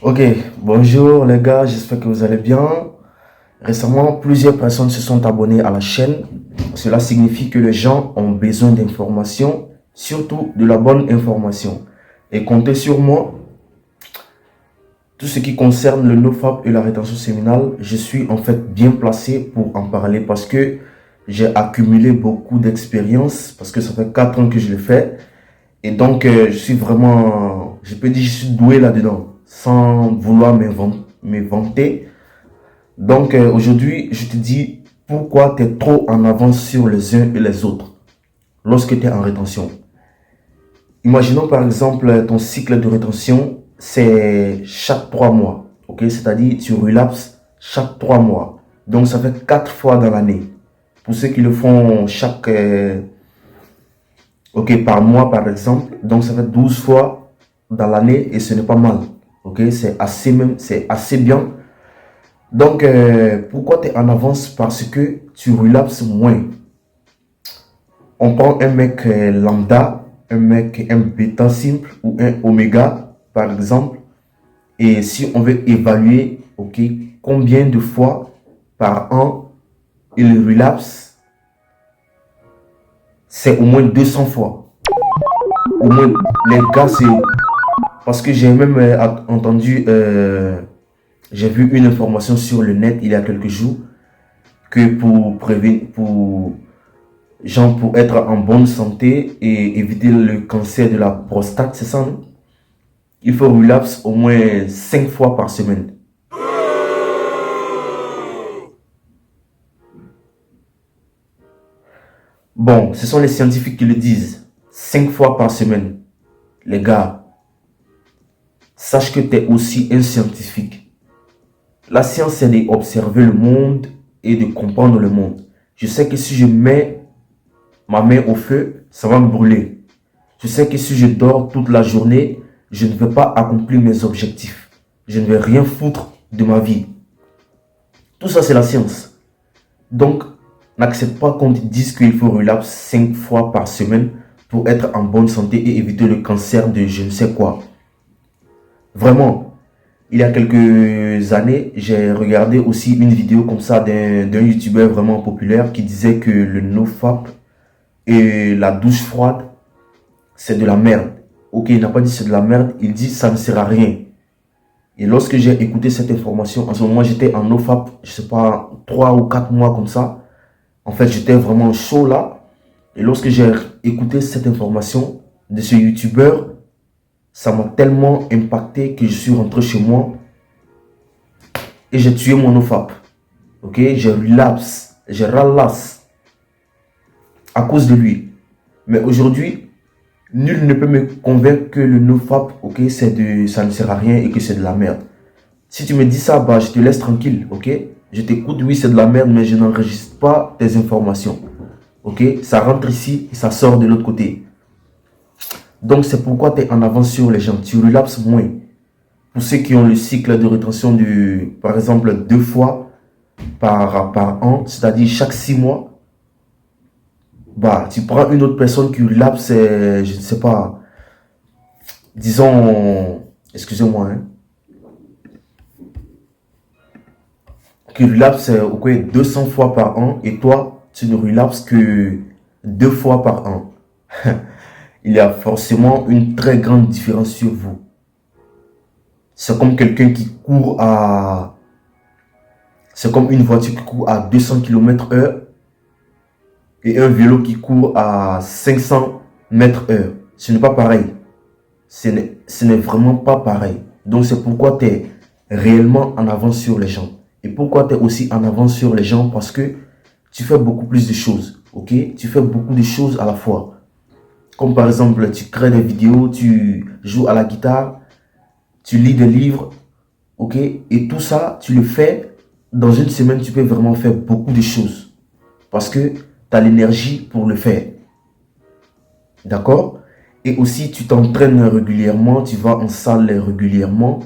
Ok, bonjour les gars, j'espère que vous allez bien. Récemment, plusieurs personnes se sont abonnées à la chaîne. Cela signifie que les gens ont besoin d'informations, surtout de la bonne information. Et comptez sur moi, tout ce qui concerne le NoFap et la rétention séminale, je suis en fait bien placé pour en parler parce que j'ai accumulé beaucoup d'expérience, parce que ça fait 4 ans que je le fais. Et donc, je suis vraiment, je peux dire, je suis doué là-dedans, sans vouloir me vanter. Donc, aujourd'hui, je te dis pourquoi tu es trop en avance sur les uns et les autres lorsque tu es en rétention. Imaginons par exemple ton cycle de rétention, c'est chaque 3 mois. Ok, c'est-à-dire tu relapses chaque 3 mois. Donc, ça fait 4 fois dans l'année. Pour ceux qui le font chaque, ok, par mois par exemple, donc ça fait 12 fois dans l'année et ce n'est pas mal. Ok, c'est assez bien. Donc, pourquoi tu es en avance? Parce que tu relapses moins. On prend un mec lambda, un bêta simple ou un oméga, par exemple. Et si on veut évaluer, ok, combien de fois par an il relapse, c'est au moins 200 fois. Au moins, les gars, c'est... Parce que j'ai même entendu, j'ai vu une information sur le net il y a quelques jours que pour prévenir, pour être en bonne santé et éviter le cancer de la prostate, c'est ça, non? Il faut relapse au moins 5 fois par semaine. Bon, ce sont les scientifiques qui le disent. 5 fois par semaine. Les gars, sache que tu es aussi un scientifique. La science, c'est d'observer le monde et de comprendre le monde. Je sais que si je mets ma main au feu, ça va me brûler. Je sais que si je dors toute la journée, je ne vais pas accomplir mes objectifs. Je ne vais rien foutre de ma vie. Tout ça, c'est la science. Donc, n'accepte pas qu'on te dise qu'il faut relapse 5 fois par semaine pour être en bonne santé et éviter le cancer de je ne sais quoi. Vraiment, il y a quelques années, j'ai regardé aussi une vidéo comme ça d'un youtubeur vraiment populaire qui disait que le NoFap et la douche froide, c'est de la merde. Ok, il n'a pas dit c'est de la merde, il dit ça ne sert à rien. Et lorsque j'ai écouté cette information, en ce moment j'étais en NoFap, je sais pas, 3 ou 4 mois comme ça. En fait, j'étais vraiment chaud là. Et lorsque j'ai écouté cette information de ce youtubeur, ça m'a tellement impacté que je suis rentré chez moi et j'ai tué mon NoFap. Ok, j'ai ralasse à cause de lui. Mais aujourd'hui, nul ne peut me convaincre que le NoFap, ok, ça ne sert à rien et que c'est de la merde. Si tu me dis ça, bah, je te laisse tranquille, ok? Je t'écoute, oui, c'est de la merde, mais je n'enregistre pas tes informations. Ok? Ça rentre ici et ça sort de l'autre côté. Donc, c'est pourquoi tu es en avance sur les gens. Tu relapses moins. Pour ceux qui ont le cycle de rétention de, par exemple, 2 fois par an, c'est-à-dire chaque 6 mois, bah, tu prends une autre personne qui relapse, je ne sais pas, disons, excusez-moi, hein, qui relapse ok, 200 fois par an et toi, tu ne relapses que 2 fois par an. Il y a forcément une très grande différence sur vous. C'est comme quelqu'un qui court à... C'est comme une voiture qui court à 200 km/h et un vélo qui court à 500 mètres/heure. Ce n'est pas pareil. Ce n'est vraiment pas pareil. Donc c'est pourquoi tu es réellement en avance sur les gens. Et pourquoi tu es aussi en avance sur les gens? Parce que tu fais beaucoup plus de choses. Ok? Tu fais beaucoup de choses à la fois. Comme par exemple, tu crées des vidéos, tu joues à la guitare, tu lis des livres. Ok? Et tout ça, tu le fais dans une semaine, tu peux vraiment faire beaucoup de choses. Parce que tu as l'énergie pour le faire. D'accord? Et aussi, tu t'entraînes régulièrement, tu vas en salle régulièrement.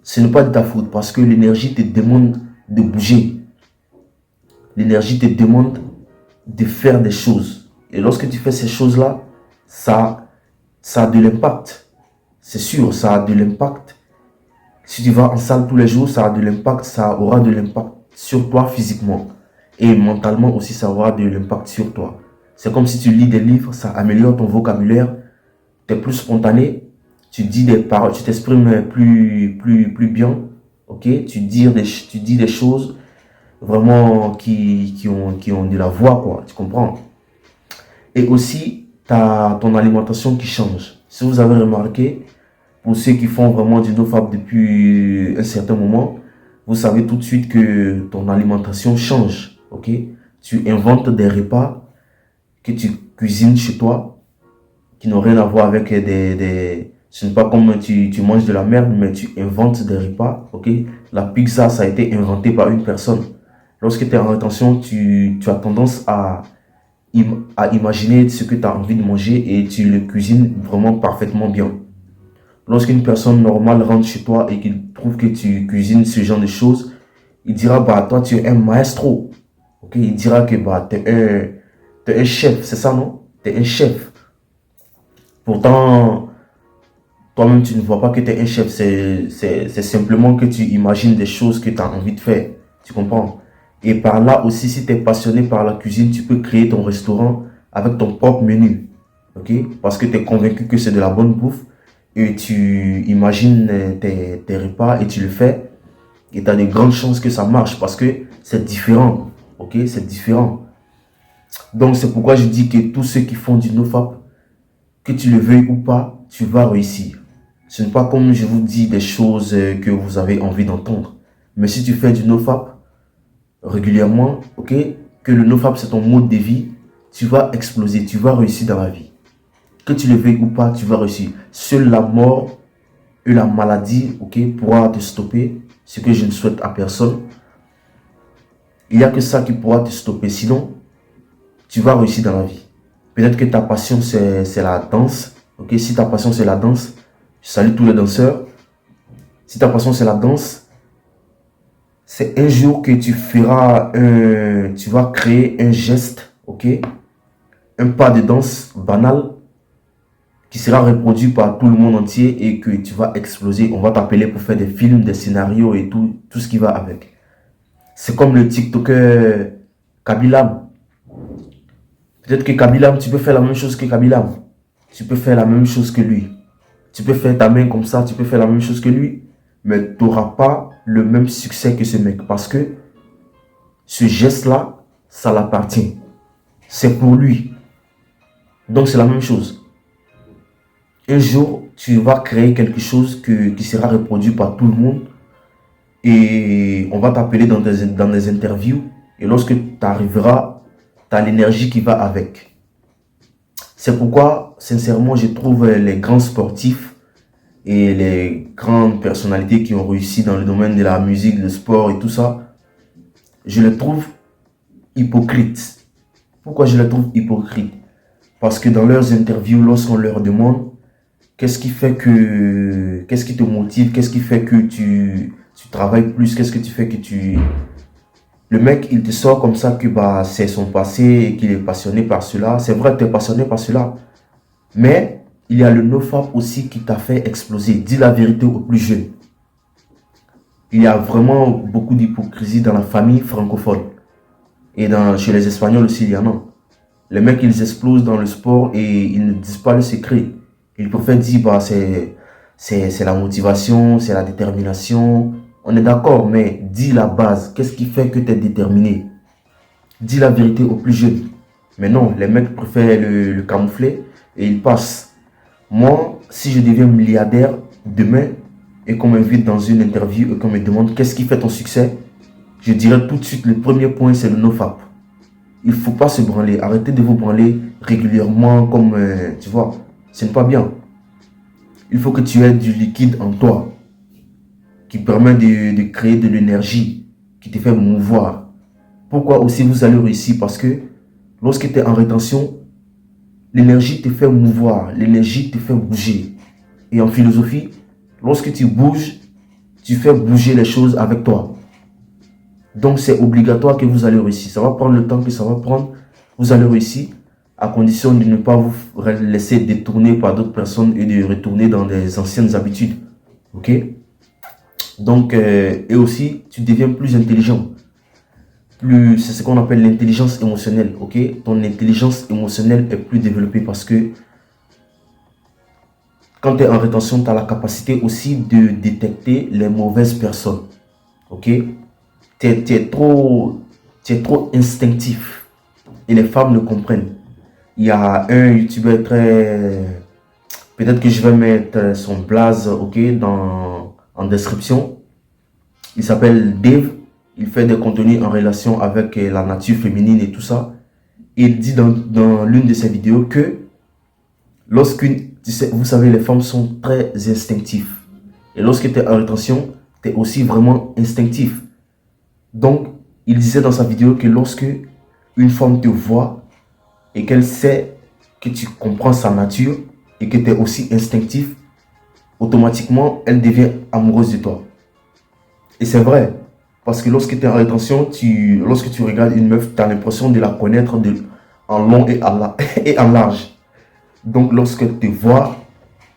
Ce n'est pas de ta faute parce que l'énergie te demande de bouger. L'énergie te demande de faire des choses. Et lorsque tu fais ces choses-là, ça a de l'impact. C'est sûr, ça a de l'impact. Si tu vas en salle tous les jours, ça aura de l'impact sur toi physiquement. Et mentalement aussi, ça aura de l'impact sur toi. C'est comme si tu lis des livres, ça améliore ton vocabulaire, tu es plus spontané, tu dis des paroles, tu t'exprimes plus bien, ok? Tu dis des choses vraiment qui ont de la voix, quoi, tu comprends? Et aussi, tu as ton alimentation qui change. Si vous avez remarqué, pour ceux qui font vraiment du NoFap depuis un certain moment, vous savez tout de suite que ton alimentation change, ok? Tu inventes des repas que tu cuisines chez toi, qui n'ont rien à voir avec ce n'est pas comme tu manges de la merde, mais tu inventes des repas, ok? La pizza, ça a été inventé par une personne. Lorsque tu es en rétention, tu as tendance à imaginer ce que tu as envie de manger et tu le cuisines vraiment parfaitement bien. Lorsqu'une personne normale rentre chez toi et qu'il trouve que tu cuisines ce genre de choses, il dira, bah, toi, tu es un maestro. Ok, il dira que, bah, t'es un chef, c'est ça, non? T'es un chef. Pourtant, toi-même, tu ne vois pas que tu es un chef. C'est simplement que tu imagines des choses que tu as envie de faire. Tu comprends? Et par là aussi, si tu es passionné par la cuisine, tu peux créer ton restaurant avec ton propre menu. Ok? Parce que tu es convaincu que c'est de la bonne bouffe. Et tu imagines tes repas et tu le fais. Et tu as de grandes chances que ça marche parce que c'est différent. Ok? C'est différent. Donc, c'est pourquoi je dis que tous ceux qui font du NoFap, que tu le veuilles ou pas, tu vas réussir. Ce n'est pas comme je vous dis des choses que vous avez envie d'entendre. Mais si tu fais du NoFap régulièrement, ok, que le NoFap c'est ton mode de vie, tu vas exploser, tu vas réussir dans la vie. Que tu le veuilles ou pas, tu vas réussir. Seule la mort et la maladie, ok, pourra te stopper, ce que je ne souhaite à personne. Il n'y a que ça qui pourra te stopper. Sinon, tu vas réussir dans la vie. Peut-être que ta passion c'est la danse. Ok, si ta passion c'est la danse, je salue tous les danseurs. Si ta passion c'est la danse, c'est un jour que tu vas créer un geste, ok, un pas de danse banal qui sera reproduit par tout le monde entier et que tu vas exploser. On va t'appeler pour faire des films, des scénarios et tout ce qui va avec. C'est comme le TikToker Kabilam. Peut-être que Kabilam, tu peux faire la même chose que Kabilam. Tu peux faire la même chose que lui. Tu peux faire ta main comme ça, tu peux faire la même chose que lui. Mais tu n'auras pas le même succès que ce mec. Parce que ce geste-là, ça l'appartient. C'est pour lui. Donc c'est la même chose. Un jour, tu vas créer quelque chose qui sera reproduit par tout le monde. Et on va t'appeler dans des interviews. Et lorsque tu arriveras, tu as l'énergie qui va avec. C'est pourquoi, sincèrement, je trouve les grands sportifs et les grandes personnalités qui ont réussi dans le domaine de la musique, le sport et tout ça, je les trouve hypocrites. Pourquoi je les trouve hypocrites? Parce que dans leurs interviews, lorsqu'on leur demande qu'est-ce qui te motive, qu'est-ce qui fait que tu travailles plus, qu'est-ce que tu fais que tu... Le mec, il te sort comme ça que bah, c'est son passé et qu'il est passionné par cela. C'est vrai que tu es passionné par cela. Mais il y a le NoFap aussi qui t'a fait exploser. Dis la vérité aux plus jeunes. Il y a vraiment beaucoup d'hypocrisie dans la famille francophone. Et chez les Espagnols aussi, il y en a. Les mecs, ils explosent dans le sport et ils ne disent pas le secret. Ils préfèrent dire, bah, c'est la motivation, c'est la détermination. On est d'accord, mais dis la base. Qu'est-ce qui fait que tu es déterminé? Dis la vérité aux plus jeunes. Mais non, les mecs préfèrent le camoufler et ils passent. Moi, si je deviens milliardaire demain et qu'on m'invite dans une interview et qu'on me demande qu'est-ce qui fait ton succès, je dirais tout de suite, le premier point, c'est le NoFap. Il ne faut pas se branler. Arrêtez de vous branler régulièrement comme, tu vois, ce n'est pas bien. Il faut que tu aies du liquide en toi qui permet de créer de l'énergie, qui te fait mouvoir. Pourquoi aussi vous allez réussir? Parce que lorsque tu es en rétention, l'énergie te fait mouvoir, l'énergie te fait bouger. Et en philosophie, lorsque tu bouges, tu fais bouger les choses avec toi. Donc c'est obligatoire que vous allez réussir. Ça va prendre le temps que ça va prendre. Vous allez réussir à condition de ne pas vous laisser détourner par d'autres personnes et de retourner dans des anciennes habitudes. Ok? Donc, et aussi, tu deviens plus intelligent. C'est ce qu'on appelle l'intelligence émotionnelle, ok? Ton intelligence émotionnelle est plus développée parce que quand tu es en rétention, tu as la capacité aussi de détecter les mauvaises personnes, ok? Tu es trop instinctif et les femmes le comprennent. Il y a un youtubeur très... Peut-être que je vais mettre son blaze, ok, en description. Il s'appelle Dave. Il fait des contenus en relation avec la nature féminine et tout ça. Et il dit dans l'une de ses vidéos que vous savez, les femmes sont très instinctives. Et lorsque tu es en rétention, tu es aussi vraiment instinctif. Donc, il disait dans sa vidéo que lorsque une femme te voit et qu'elle sait que tu comprends sa nature et que tu es aussi instinctif, automatiquement, elle devient amoureuse de toi. Et c'est vrai. Parce que lorsque tu es en rétention, lorsque tu regardes une meuf, tu as l'impression de la connaître en long et en large. Donc lorsqu'elle te voit,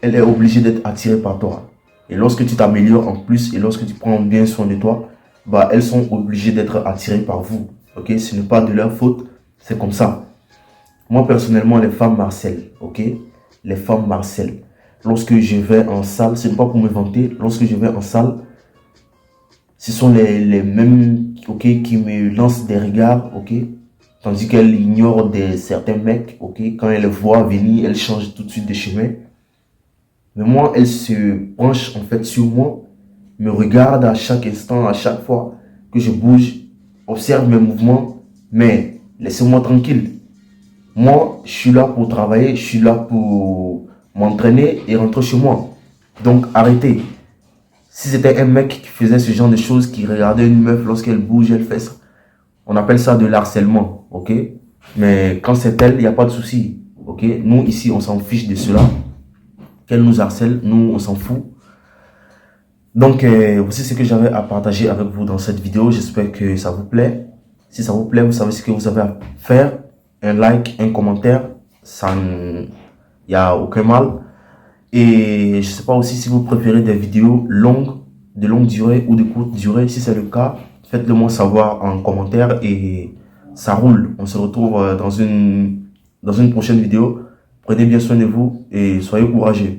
elle est obligée d'être attirée par toi. Et lorsque tu t'améliores en plus et lorsque tu prends bien soin de toi, bah, elles sont obligées d'être attirées par vous. Ok, ce n'est pas de leur faute, c'est comme ça. Moi personnellement, les femmes m'harcèlent. Ok, les femmes m'harcèlent. Lorsque je vais en salle, ce n'est pas pour me vanter, lorsque je vais en salle, ce sont les mêmes, ok, qui me lancent des regards, ok, tandis qu'elle ignore certains mecs, ok, quand elle voit venir, elle change tout de suite de chemin. Mais moi, elle se penche en fait sur moi, me regarde à chaque instant, à chaque fois que je bouge, observe mes mouvements, mais laissez-moi tranquille. Moi, je suis là pour travailler, je suis là pour m'entraîner et rentrer chez moi. Donc, arrêtez. Si c'était un mec qui faisait ce genre de choses, qui regardait une meuf lorsqu'elle bouge, elle fait ça, on appelle ça de l'harcèlement, ok? Mais quand c'est elle, il n'y a pas de souci, ok? Nous, ici, on s'en fiche de cela. Qu'elle nous harcèle, nous, on s'en fout. Donc, voici ce que j'avais à partager avec vous dans cette vidéo. J'espère que ça vous plaît. Si ça vous plaît, vous savez ce que vous avez à faire. Un like, un commentaire, il n'y a aucun mal. Et je ne sais pas aussi si vous préférez des vidéos longues, de longue durée ou de courte durée. Si c'est le cas, faites-le moi savoir en commentaire et ça roule. On se retrouve dans une prochaine vidéo. Prenez bien soin de vous et soyez courageux.